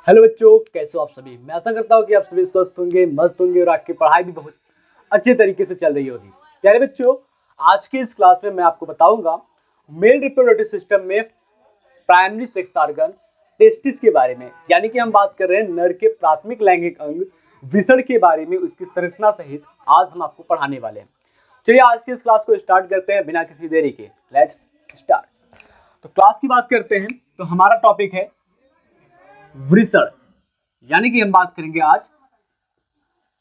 Hello बच्चों, कैसे हो आप सभी। मैं आशा करता हूँ कि आप सभी स्वस्थ होंगे, मस्त होंगे और आपकी पढ़ाई भी बहुत अच्छे तरीके से चल रही होगी। प्यारे बच्चों, आज की इस क्लास में मैं आपको बताऊंगा मेल रिप्रोडक्टिव सिस्टम में प्राइमरी सेक्स ऑर्गन टेस्टिस के बारे में। यानी कि हम बात कर रहे हैं नर के प्राथमिक लैंगिक अंग वृषण के बारे में, उसकी संरचना सहित आज हम आपको पढ़ाने वाले हैं। चलिए आज की इस क्लास को स्टार्ट करते हैं बिना किसी देरी के। Let's start. तो क्लास की बात करते हैं तो हमारा टॉपिक है वृषण, यानी कि हम बात करेंगे आज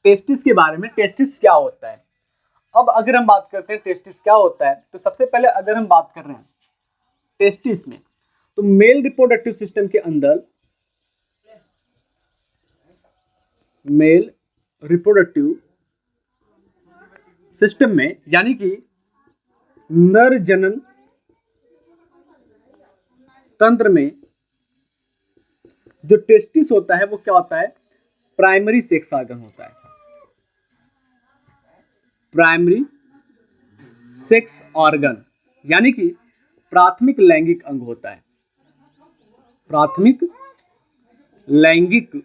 टेस्टिस के बारे में। टेस्टिस क्या होता है। अब अगर हम बात करते हैं टेस्टिस क्या होता है, तो सबसे पहले अगर हम बात कर रहे हैं टेस्टिस में, तो मेल रिप्रोडक्टिव सिस्टम के अंदर मेल रिप्रोडक्टिव सिस्टम में यानी कि नर जनन तंत्र में जो टेस्टिस होता है वो क्या होता है, प्राइमरी सेक्स ऑर्गन होता है। प्राइमरी सेक्स ऑर्गन यानी कि प्राथमिक लैंगिक अंग होता है। प्राथमिक लैंगिक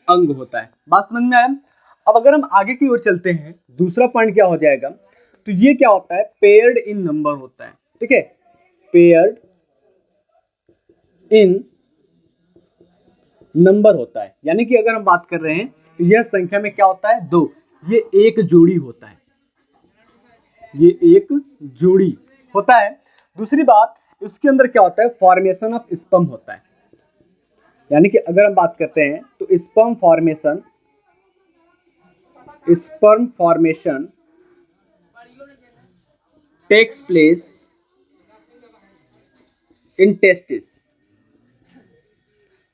अंग होता है। बात समझ में आया। अब अगर हम आगे की ओर चलते हैं, दूसरा पॉइंट क्या हो जाएगा, तो ये क्या होता है, पेयर्ड इन नंबर होता है। ठीक है, पेयर्ड इन नंबर होता है। यानी कि अगर हम बात कर रहे हैं तो यह संख्या में क्या होता है, 2। ये एक जोड़ी होता है, ये एक जोड़ी होता है। दूसरी बात, इसके अंदर क्या होता है, फॉर्मेशन ऑफ स्पर्म होता है। यानी कि अगर हम बात करते हैं तो sperm formation takes place in testis.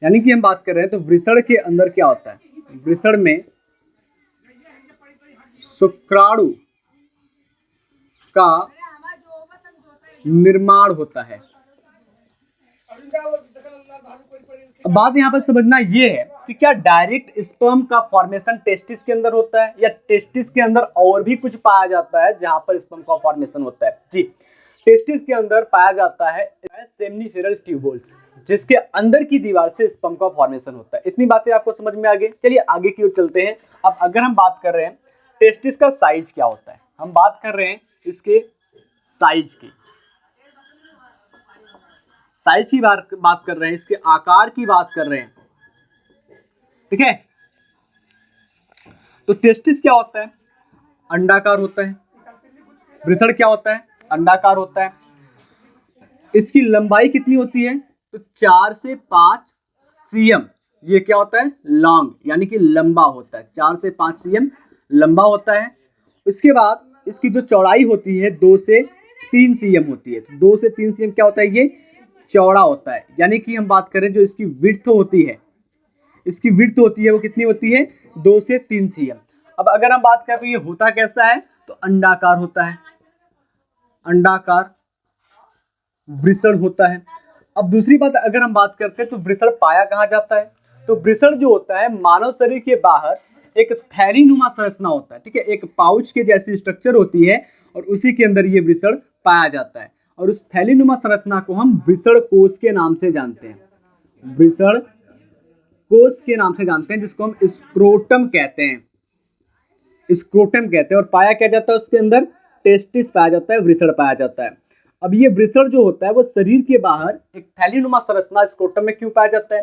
यानी कि हम बात कर रहे हैं तो वृषण के अंदर क्या होता है, वृषण में शुक्राणु का निर्माण होता है। अब बात यहां पर समझना ये है कि क्या डायरेक्ट स्पर्म का फॉर्मेशन टेस्टिस के अंदर होता है, या टेस्टिस के अंदर और भी कुछ पाया जाता है जहां पर स्पर्म का फॉर्मेशन होता है। जी, टेस्टिस के अंदर पाया जाता है सेमिनिफेरल ट्यूबुल्स, जिसके अंदर की दीवार से स्पर्म का फॉर्मेशन होता है। इतनी बातें आपको समझ में आ गई। चलिए आगे की ओर चलते हैं। अब अगर हम बात कर रहे हैं टेस्टिस का साइज क्या होता है, हम बात कर रहे हैं इसके साइज की, साइज की बात कर रहे हैं, इसके आकार की बात कर रहे हैं। ठीक है, तो टेस्टिस क्या होता है, अंडाकार होता है। वृषण क्या होता है, अंडाकार होता है। इसकी लंबाई कितनी होती है, तो 4 से 5 सीएम। ये क्या होता है, लॉन्ग, यानी कि लंबा होता है। 4 से 5 सीएम लंबा होता है। उसके बाद इसकी जो चौड़ाई होती है 2 से 3 सीएम होती है। 2 से 3 सीएम क्या होता है, ये चौड़ा होता है। यानी कि हम बात करें जो इसकी विड्थ होती है, इसकी विड्थ होती है वो कितनी होती है, 2 से 3 सीएम। अब अगर हम बात करें तो ये होता कैसा है, तो अंडाकार होता है, अंडाकार वृषण होता है। अब दूसरी बात अगर हम बात करते हैं तो वृषण पाया कहाँ जाता है, तो वृषण जो होता है मानव शरीर के बाहर एक थैलीनुमा संरचना होता है। ठीक है, एक पाउच के जैसी स्ट्रक्चर होती है और उसी के अंदर ये वृषण पाया जाता है। और उस थैलीनुमा संरचना को हम वृषण कोश के नाम से जानते हैं। वृषण कोश के नाम से जानते हैं, जिसको हम स्क्रोटम कहते हैं, स्क्रोटम कहते हैं। और पाया क्या जाता है उसके अंदर, टेस्टिस पाया जाता है, वृषण पाया जाता है। अब ये वृषण जो होता है वो शरीर के बाहर एक थैलीनुमा संरचना स्क्रोटम में क्यों पाया जाता है,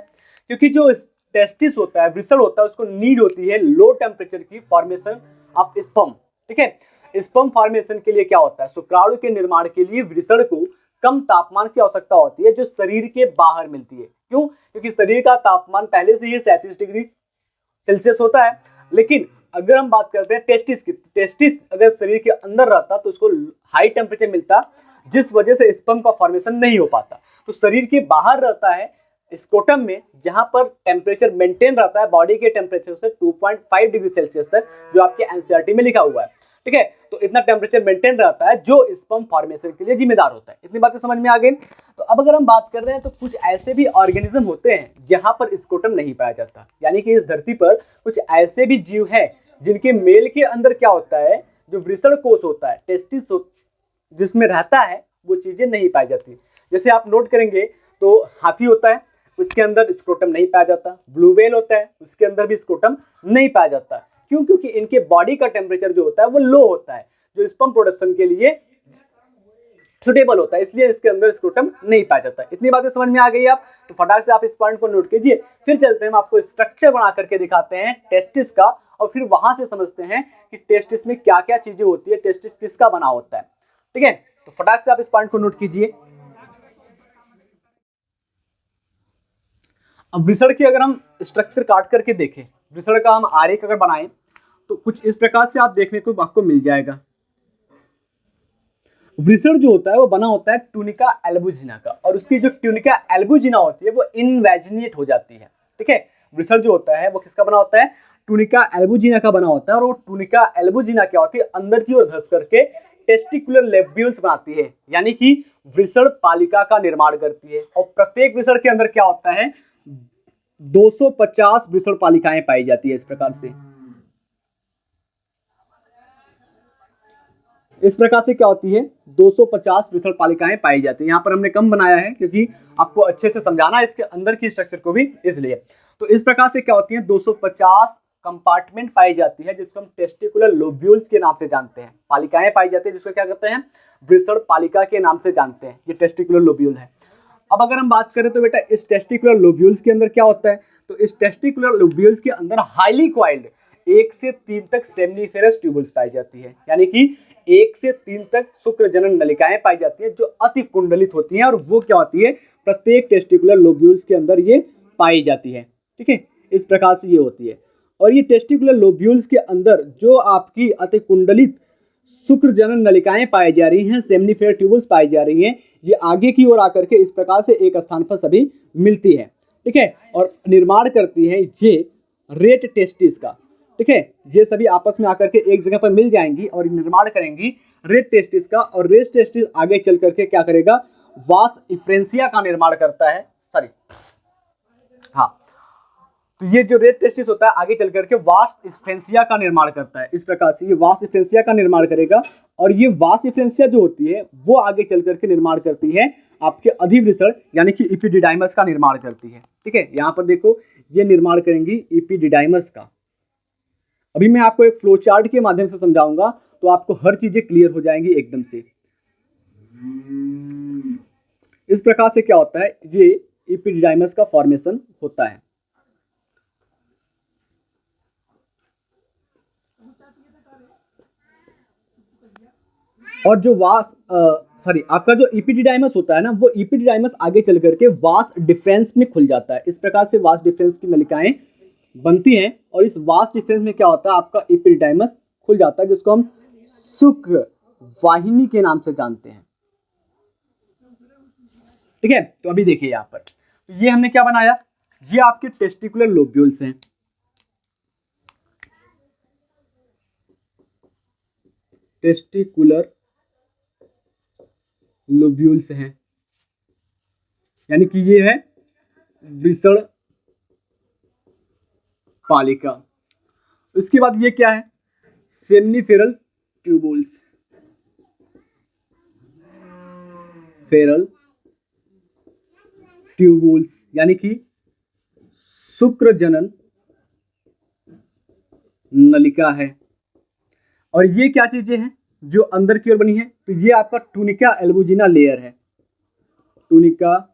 क्योंकि जो टेस्टिस होता है, वृषण होता है, उसको नीड होती है लो टेम्परेचर की फॉर्मेशन ऑफ स्पर्म। ठीक है, स्पर्म फॉर्मेशन के लिए क्या होता है, शुक्राणु के निर्माण के लिए वृषण को कम तापमान की आवश्यकता होती है, जो शरीर के बाहर मिलती है। क्यों, क्योंकि शरीर का तापमान पहले से ही 37 डिग्री सेल्सियस होता है। लेकिन अगर हम बात करते हैं टेस्टिस की, टेस्टिस अगर शरीर के अंदर रहता तो उसको हाई टेम्परेचर मिलता, जिस वजह से स्पर्म का फॉर्मेशन नहीं हो पाता। तो शरीर के बाहर रहता है स्क्रोटम में, जहां पर टेम्परेचर मेंटेन रहता है बॉडी के टेम्परेचर से 2.5 डिग्री सेल्सियस तक, जो आपके एनसीईआरटी में लिखा हुआ है। ठीक है, तो इतना टेम्परेचर मेंटेन रहता है जो स्पर्म फॉर्मेशन के लिए जिम्मेदार होता है। इतनी बातें समझ में आ गई। तो अब अगर हम बात कर रहे हैं तो कुछ ऐसे भी ऑर्गेनिज्म होते हैं जहां पर स्क्रोटम नहीं पाया जाता। यानी कि इस धरती पर कुछ ऐसे भी जीव हैं जिनके मेल के अंदर क्या होता है, जो वृषण कोश होता है, टेस्टिस जिसमें रहता है, वो चीजें नहीं पाई जाती। जैसे आप नोट करेंगे तो हाथी होता है, उसके अंदर स्क्रोटम नहीं पाया जाता। ब्लू व्हेल होता है, उसके अंदर भी स्क्रोटम नहीं पाया जाता। क्यों? क्योंकि इनके बॉडी का टेम्परेचर जो होता है वो लो होता है, जो स्पर्म प्रोडक्शन के लिए सुटेबल होता है, इसलिए इसके अंदर स्क्रोटम नहीं पाया जाता। इतनी बातें समझ में आ गई आप? तो फटाक से आप इस पॉइंट को नोट कीजिए। फिर चलते हैं, हम आपको स्ट्रक्चर बना करके दिखाते हैं टेस्टिस का, और फिर वहां से समझते हैं कि टेस्टिस में क्या क्या चीजें होती है, टेस्टिस किसका बना होता है। ठीक है, तो फटाक से आप इस पॉइंट को नोट कीजिए। अब वृषण की अगर हम स्ट्रक्चर काट करके देखें, वृषण का हम आरेख अगर बनाएं तो कुछ इस प्रकार से आप देखने को आपको मिल जाएगा। वृषण जो होता है वो बना होता है ट्यूनिका एल्बुजिना का, और उसकी जो ट्यूनिका एल्बुजिना होती है वो इनवेजिनेट हो जाती है। ठीक है, वृषण जो होता है वो किसका बना होता है? ट्यूनिका एल्बुजिना का बना होता है। और वो ट्यूनिका एल्बुजिना क्या होती है? अंदर की ओर धंस करके टेस्टिकुलर लेब्यूल्स बनाती है, यानी कि वृषण पालिका का निर्माण करती है। और प्रत्येक वृषण के अंदर क्या होता है? 250 वृषण पालिकाएं पाई जाती है। इस प्रकार से क्या होती है? 250 वृषण पालिकाएं पाई जाती है। यहाँ पर हमने कम बनाया है क्योंकि आपको अच्छे से समझाना है इसके अंदर की स्ट्रक्चर को भी, इसलिए। तो इस प्रकार से क्या होती है? 250 कंपार्टमेंट पाई जाती है, जिसको हम टेस्टिकुलर लोब्यूल्स के नाम से जानते हैं। पालिकाएं पाई जाती है जिसको क्या कहते हैं? वृषण पालिका के नाम से जानते हैं। ये टेस्टिकुलर लोब्यूल है। अब अगर हम बात करें तो बेटा इस टेस्टिकुलर लोब्यूल्स के अंदर क्या होता है? तो इस टेस्टिकुलर लोब्यूल्स के अंदर हाईली कॉइल्ड 1 से 3 तक सेमनीफेरस ट्यूबल्स पाई जाती है, यानी कि 1 से 3 तक शुक्र जनन नलिकाएं पाई जाती है, जो अति कुंडलित होती हैं। और वो क्या होती है? प्रत्येक टेस्टिकुलर लोब्यूल्स के अंदर ये पाई जाती है। ठीक है, इस प्रकार से ये होती है। और ये टेस्टिकुलर लोब्यूल्स के अंदर जो आपकी अति कुंडलित शुक्र जनन नलिकाएं पाई जा रही हैं, सेमनीफेरस ट्यूबल्स पाई जा रही हैं, ये आगे की ओर आकर के इस प्रकार से एक स्थान पर सभी मिलती है। ठीक है, और निर्माण करती है ये रेट टेस्टिस का। ठीक है, ये सभी आपस में आकर के एक जगह पर मिल जाएंगी और निर्माण करेंगी रेट टेस्टिस का। और रेट टेस्टिस आगे चल करके क्या करेगा? वास इफ्रेंसिया का निर्माण करता है। तो ये जो रेट टेस्टिस होता है आगे चल करके वास इफ्रेंसिया का निर्माण करता है। इस प्रकार से ये वास इफ्रेंसिया का निर्माण करेगा। और ये वास इफ्रेंसिया जो होती है वो आगे चल करके निर्माण करती है आपके अधिवृषण, यानी कि इपिडिडाइमस का निर्माण करती है। ठीक है, यहाँ पर देखो ये निर्माण करेंगी इपिडिडाइमस का। अभी मैं आपको एक फ्लो चार्ट के माध्यम से समझाऊंगा तो आपको हर चीजें क्लियर हो जाएंगी एकदम से। इस प्रकार से क्या होता है? ये इपिडिडाइमस का फॉर्मेशन होता है। और जो आपका जो इपिडिडाइमस होता है ना, वो इपिडिडाइमस आगे चल करके वास डिफरेंस में खुल जाता है। इस प्रकार से वास डिफरेंस की नलिकाएं बनती हैं। और इस वास डिफरेंस में क्या होता है? आपका इपिडिडाइमस खुल जाता है, जिसको हम शुक्र वाहिनी के नाम से जानते हैं। ठीक है, तो अभी देखिए यहाँ पर ये हमने क्या बनाया? ये आपके टेस्टिकुलर लोब्यूल्स हैं। टेस्टिकुलर लोब्यूल्स हैं, यानी कि ये है वृषण पालिका। इसके बाद ये क्या है? सेमनीफेरल ट्यूबुल्स। फेरल ट्यूबुल्स यानी कि शुक्र जनन नलिका है। और ये क्या चीजें हैं जो अंदर की ओर बनी है? तो ये आपका ट्यूनिका एल्बुजिना लेयर है। Tunica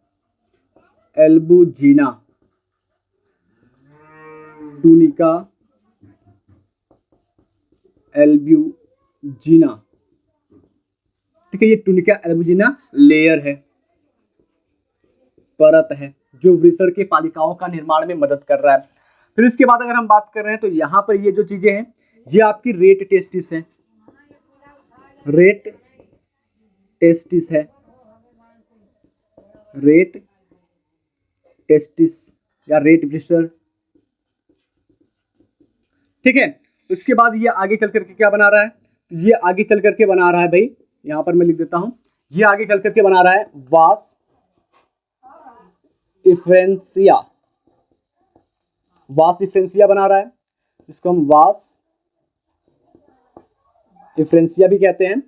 albuginea, tunica albuginea. ठीक है, ये ट्यूनिका एल्बुजिना लेयर है, परत है, जो वृषण के पालिकाओं का निर्माण में मदद कर रहा है। फिर इसके बाद अगर हम बात कर रहे हैं तो यहां पर ये जो चीजें हैं ये आपकी रेट टेस्टिस है। रेट टेस्टिस है, रेट टेस्टिस या रेट वृषण। ठीक है, उसके बाद ये आगे चल करके क्या बना रहा है? ये आगे चल करके बना रहा है भाई, यहां पर मैं लिख देता हूं, ये आगे चल करके बना रहा है वास इफ्रेंसिया। वास इफ्रेंसिया बना रहा है, जिसको हम वास इफ्रेंसिया भी कहते हैं।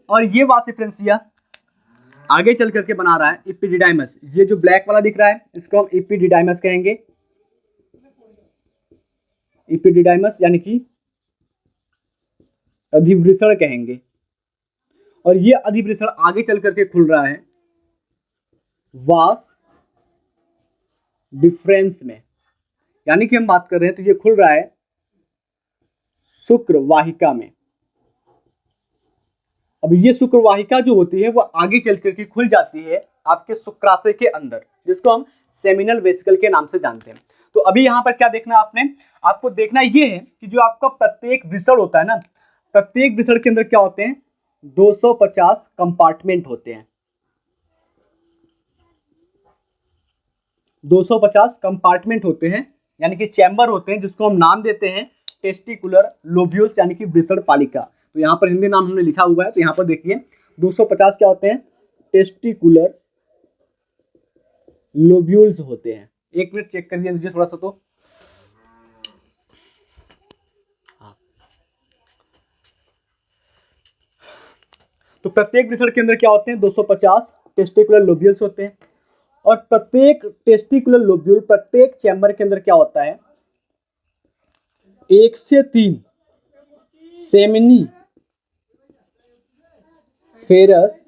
और ये वास इफ्रेंसिया आगे चल करके बना रहा है इपिडिडाइमस। ये जो ब्लैक वाला दिख रहा है इसको हम इपिडिडाइमस कहेंगे, इपिडिडाइमस यानी कि अधिवृषण कहेंगे। और ये अधिवृषण आगे चल करके खुल रहा है वास डिफरेंस में, यानी कि हम बात कर रहे हैं तो ये खुल रहा है शुक्र वाहिका में। अब ये शुक्र वाहिका जो होती है वो आगे चल करके खुल जाती है आपके शुक्राशय के अंदर, जिसको हम सेमिनल वेसिकल के नाम से जानते हैं। तो अभी यहाँ पर क्या देखना आपने, आपको देखना ये है कि जो आपका प्रत्येक वृषण होता है ना, प्रत्येक वृषण के अंदर क्या होते हैं 250 कंपार्टमेंट होते हैं। 250 कंपार्टमेंट होते हैं यानी कि चैम्बर होते हैं, जिसको हम नाम देते हैं टेस्टिकुलर लोब्यूल्स यानी कि वृषण पालिका। तो यहाँ पर हिंदी नाम हमने लिखा हुआ है, तो यहाँ पर देखिए 250 क्या होते हैं टेस्टिकुलर लोब्यूल्स होते हैं। एक मिनट चेक कर दीजिए थोड़ा सा। तो प्रत्येक वृषण के अंदर क्या होते हैं 250 टेस्टिकुलर लोब्यूल्स होते हैं। और प्रत्येक टेस्टिकुलर लोब्यूल, प्रत्येक चैम्बर के अंदर क्या होता है 1 से 3 सेमिनी फेरस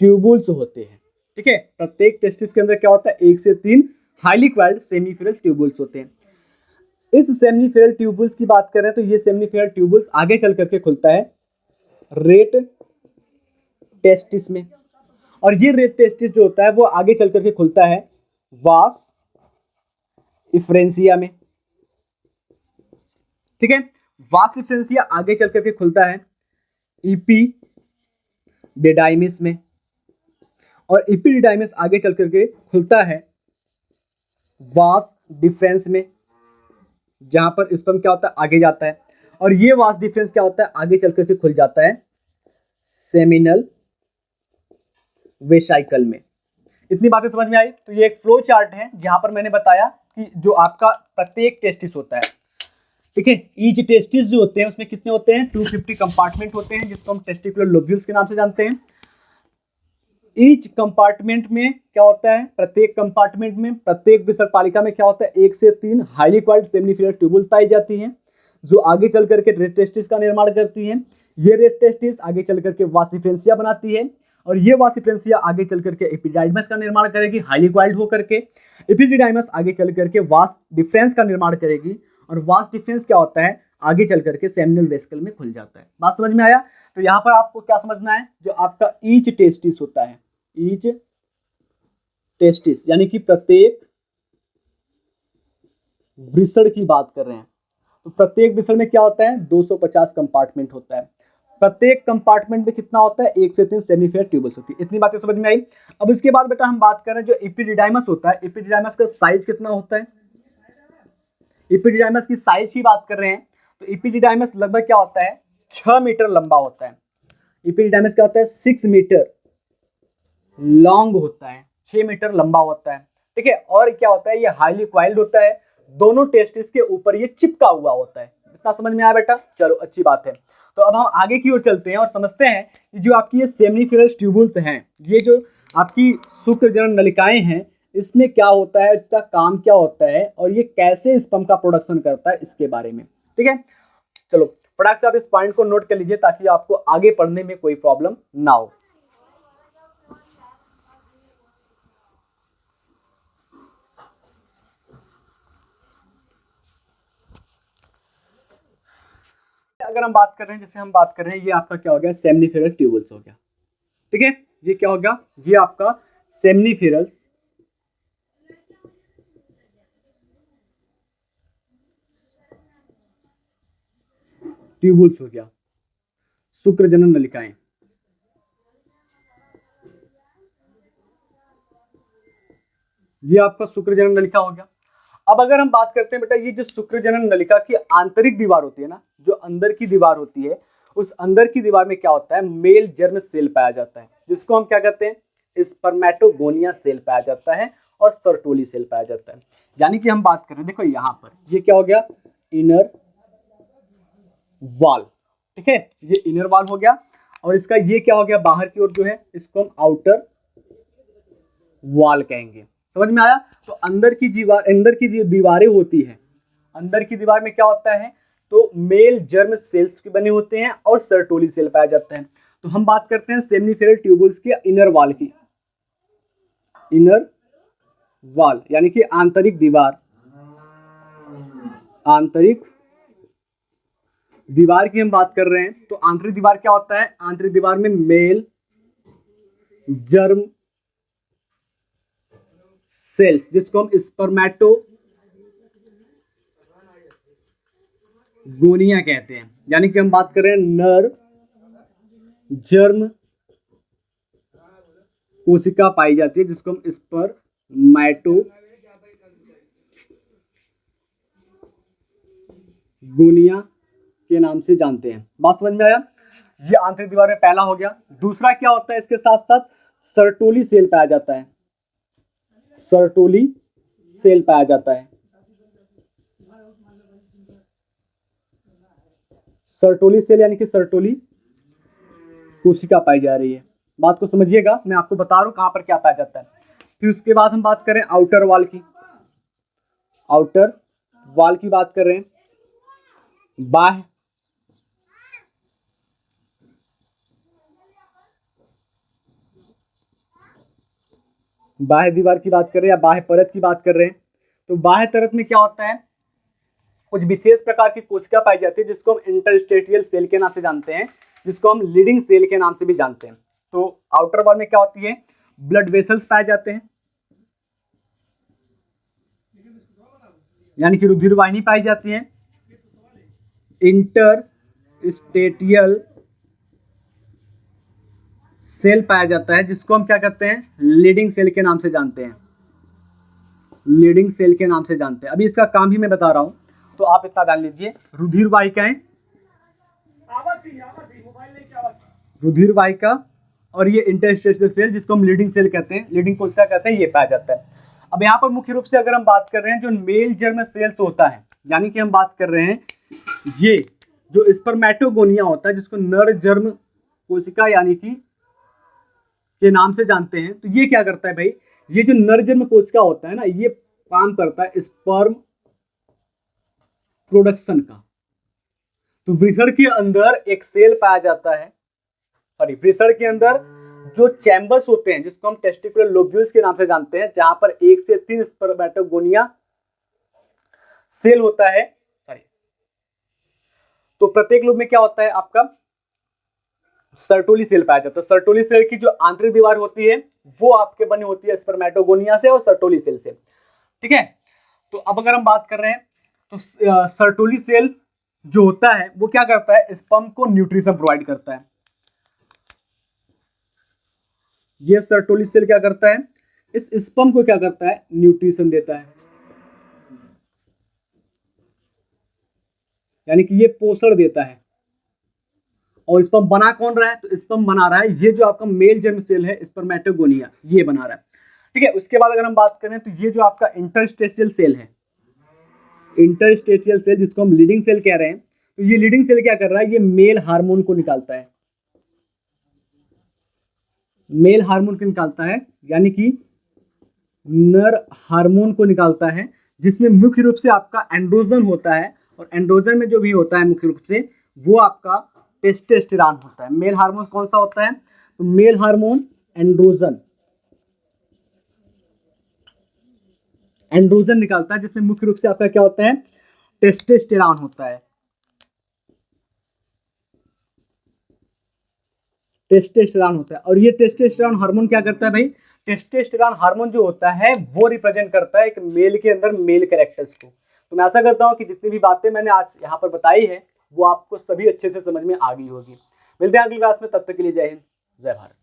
ट्यूबुल्स होते हैं। ठीक है, प्रत्येक टेस्टिस के अंदर क्या होता है 1 से 3 हाईली क्वाइल्ड सेमीफेरल ट्यूबुल्स होते हैं। इस सेमिनिफेरल ट्यूबुल्स की बात करें तो ये सेमिनिफेरल ट्यूबुल्स आगे चल करके खुलता है रेट टेस्टिस में, और ये रेट टेस्टिस जो होता है वो आगे चल करके खुलता है वास डिफरेंशिया में। ठीक है, वास डिफरेंशिया आगे चल करके खुलता है इपीडिडाइमिस में, और इपीडिडाइमिस आगे चल करके खुलता है वास डिफरेंस में, जहां पर स्पर्म क्या होता है आगे जाता है, और ये वास डिफरेंस क्या होता है आगे चल करके खुल जाता है सेमिनल वेसाइकल में। इतनी बातें समझ में आई। तो ये एक फ्लो चार्ट है जहां पर मैंने बताया कि जो आपका प्रत्येक टेस्टिस होता है, ठीक है, ईच टेस्टिस जो होते हैं उसमें कितने होते हैं 250 कंपार्टमेंट होते हैं, जिसको हम टेस्टिकुलर लोब्यूल्स के नाम से जानते हैं। ईच कंपार्टमेंट में क्या होता है, प्रत्येक कंपार्टमेंट में, प्रत्येक वृषण पालिका में क्या होता है 1 से 3 हाईली क्वाइल्ड सेमिनिफेरल ट्यूबुल्स पाई जाती हैं, जो आगे चल करके रेट टेस्टिस का निर्माण करती हैं। ये रेट टेस्टिस आगे चल करके वास डिफरेंशिया बनाती है, और ये वास डिफरेंशिया आगे चल करके एपिडिडाइमस का निर्माण करेगी हाईली क्वाइल्ड होकर के। एपिडिडाइमस आगे चल करके वास डिफरेंस का निर्माण करेगी, और वास डिफरेंस क्या होता है आगे चल करके सेमिनल वेसिकल में खुल जाता है। बात समझ में आया। तो यहाँ पर आपको क्या समझना है, जो आपका ईच टेस्टिस होता है, ईच टेस्टिस यानी कि प्रत्येक वृषण की बात कर रहे हैं, तो प्रत्येक वृषण में क्या होता है 250 कंपार्टमेंट होता है। प्रत्येक कंपार्टमेंट में कितना होता है 1 से 3 सेमिनिफेरल ट्यूबुल्स होती है। इतनी बातें समझ में आई। अब इसके बाद बेटा हम बात कर रहे हैं जो एपिडिडाइमस होता है, एपिडिडाइमस का साइज कितना होता है। एपिडिडाइमस की साइज की बात कर रहे हैं तो एपिडिडाइमस लगभग क्या होता है 6 मीटर लंबा होता है। एपिडिडाइमस क्या होता है 6 मीटर लॉन्ग होता है, 6 मीटर लंबा होता है। ठीक है, और क्या होता है ये हाईली क्वाइल्ड होता है, दोनों टेस्टिस के ऊपर ये चिपका हुआ होता है। इतना समझ में आया बेटा, चलो अच्छी बात है। तो अब हम आगे की ओर चलते हैं और समझते हैं कि जो आपकी ये सेमिनिफेरल ट्यूबुल्स हैं, ये जो आपकी शुक्रजनन नलिकाएं हैं, इसमें क्या होता है, इसका काम क्या होता है, और ये कैसे स्पर्म का प्रोडक्शन करता है, इसके बारे में। ठीक है, चलो फटाक से आप इस पॉइंट को नोट कर लीजिए ताकि आपको आगे पढ़ने में कोई प्रॉब्लम ना हो। अगर हम बात कर रहे हैं, जैसे हम बात कर रहे हैं, ये आपका क्या हो गया सेमिनिफेरल ट्यूबुल्स हो गया। ठीक है, ये क्या हो गया, ये आपका सेमिनिफेरल ट्यूबुल्स हो गया, शुक्रजनन नलिकाएं। ये आपका शुक्रजनन नलिका हो गया। अब अगर हम बात करते हैं बेटा, ये जो शुक्रजनन नलिका की आंतरिक दीवार होती है ना, जो अंदर की दीवार होती है, उस अंदर की दीवार में क्या होता है मेल जर्म सेल पाया जाता है, जिसको हम क्या कहते हैं स्पर्मेटोगोनिया सेल पाया जाता है, और सर्टोली सेल पाया जाता है। यानी कि हम बात करें, देखो यहाँ पर ये क्या हो गया इनर वॉल। ठीक है, ये इनर वॉल हो गया। और इसका ये क्या हो गया, बाहर की ओर जो है इसको हम आउटर वॉल कहेंगे। समझ में आया? तो अंदर की जो दीवारें होती है, अंदर की दीवार में क्या होता है, तो मेल जर्म सेल्स के बने होते हैं और सर्टोली सेल पाया जाता है। तो हम बात करते हैं सेमिनिफेरल ट्यूबुल्स के इनर वॉल की, इनर वॉल यानी कि आंतरिक दीवार, आंतरिक दीवार की हम बात कर रहे हैं। तो आंतरिक दीवार क्या होता है, आंतरिक दीवार में मेल जर्म सेल्स जिसको हम स्पर्मेटो गोनिया कहते हैं, यानी कि हम बात कर रहे हैं नर जर्म कोशिका पाई जाती है जिसको हम स्पर्मेटो गोनिया के नाम से जानते हैं। बात समझ में आया? ये आंतरिक दीवार में पहला हो गया। दूसरा क्या होता है, इसके साथ साथ सर्टोली सेल पाया जाता है, सर्टोली सेल पाया जाता है, सर्टोली सेल यानी कि सर्टोली कोशिका पाई जा रही है। बात को समझिएगा, मैं आपको बता रहा हूं कहां पर क्या पाया जाता है। फिर उसके बाद हम बात करें आउटर वॉल की, आउटर वॉल की बात कर रहे हैं। बाह्य दीवार की बात कर रहे हैं या बाह्य परत की बात कर रहे हैं। तो बाह्य परत में क्या होता है, कुछ विशेष प्रकार की कोशिका पाई जाती है जिसको हम इंटरस्टेशियल सेल के नाम से जानते हैं, जिसको हम लीडिंग सेल के नाम से भी जानते हैं। तो आउटर वॉल में क्या होती है, ब्लड वेसल्स पाए जाते हैं, यानी कि रुधिर वाहिनी पाई जाती है। इंटरस्टेशियल सेल पाया जाता है जिसको हम क्या कहते हैं, लीडिंग सेल के नाम से जानते हैं, लीडिंग सेल के नाम से जानते हैं। अभी इसका काम भी मैं बता रहा हूं, तो आप इतना जान लीजिए। रुधिर वाहिकाएं, रुधिर वाहिका और ये इंटरस्टेशियल सेल जिसको हम लीडिंग सेल कहते हैं, लीडिंग कोशिका कहते हैं, ये पाया जाता है। अब यहाँ पर मुख्य रूप से अगर हम बात कर रहे हैं जो मेल जर्म सेल्स होता है, यानी कि हम बात कर रहे हैं ये जो स्पर्मेटोगोनिया होता है जिसको नर जर्म कोशिका यानी कि के नाम से जानते हैं। तो ये क्या करता है भाई, ये जो नर जर्म कोशिका होता है ना, ये काम करता है स्पर्म प्रोडक्शन का। तो वृषण के अंदर एक सेल पाया जाता है, सॉरी वृषण के अंदर जो चैम्बर्स होते हैं जिसको हम टेस्टिकुलर लोब्यूल्स के नाम से जानते हैं, जहां पर 1 से 3 स्पर्मेटोगोनिया सेल होता है। सॉरी, तो प्रत्येक लोब में क्या होता है आपका, सर्टोली सेल पाया जाता है। सर्टोली सेल की जो आंतरिक दीवार होती है वो आपके बनी होती है स्पर्मेटोगोनिया से और सर्टोली सेल से। ठीक है, तो अब अगर हम बात कर रहे हैं तो सर्टोली सेल जो होता है वो क्या करता है, स्पर्म को न्यूट्रिशन प्रोवाइड करता है। ये सर्टोली सेल क्या करता है, इस स्पर्म को क्या करता है, न्यूट्रिशन देता है, यानी कि ये पोषण देता है। और स्पर्म बना कौन रहा है, तो स्पर्म बना रहा है ये जो आपका मेल जर्म सेल है स्पर्मेटोगोनिया, ये बना रहा है। ठीक है, उसके बाद अगर हम बात करें तो ये जो आपका इंटरस्टेशियल सेल है, इंटरस्टेशियल सेल जिसको हम लीडिंग सेल कह रहे हैं, तो ये लीडिंग सेल क्या कर रहा है, ये मेल हार्मोन को निकालता है, मेल हार्मोन को निकालता है, यानी कि नर हार्मोन को निकालता है, जिसमें मुख्य रूप से आपका एंड्रोजन होता है। और एंड्रोजन में जो भी होता है मुख्य रूप से वो आपका टेस्टोस्टेरॉन होता है। मेल हार्मोन कौन सा होता है, तो मेल हार्मोन एंड्रोजन, एंड्रोजन निकालता है, जिसमें मुख्य रूप से आपका क्या होता है, टेस्टोस्टेरॉन होता है, टेस्टोस्टेरॉन होता है। और ये टेस्टोस्टेरॉन हार्मोन क्या करता है भाई, टेस्टोस्टेरॉन हार्मोन जो होता है वो रिप्रेजेंट करता है एक मेल के अंदर मेल कैरेक्टर्स को। तो मैं आशा करता हूं कि जितनी भी बातें मैंने आज यहाँ पर बताई है वो आपको सभी अच्छे से समझ में आ गई होगी। मिलते हैं अगली क्लास में, तब तक के लिए जय हिंद, जय भारत।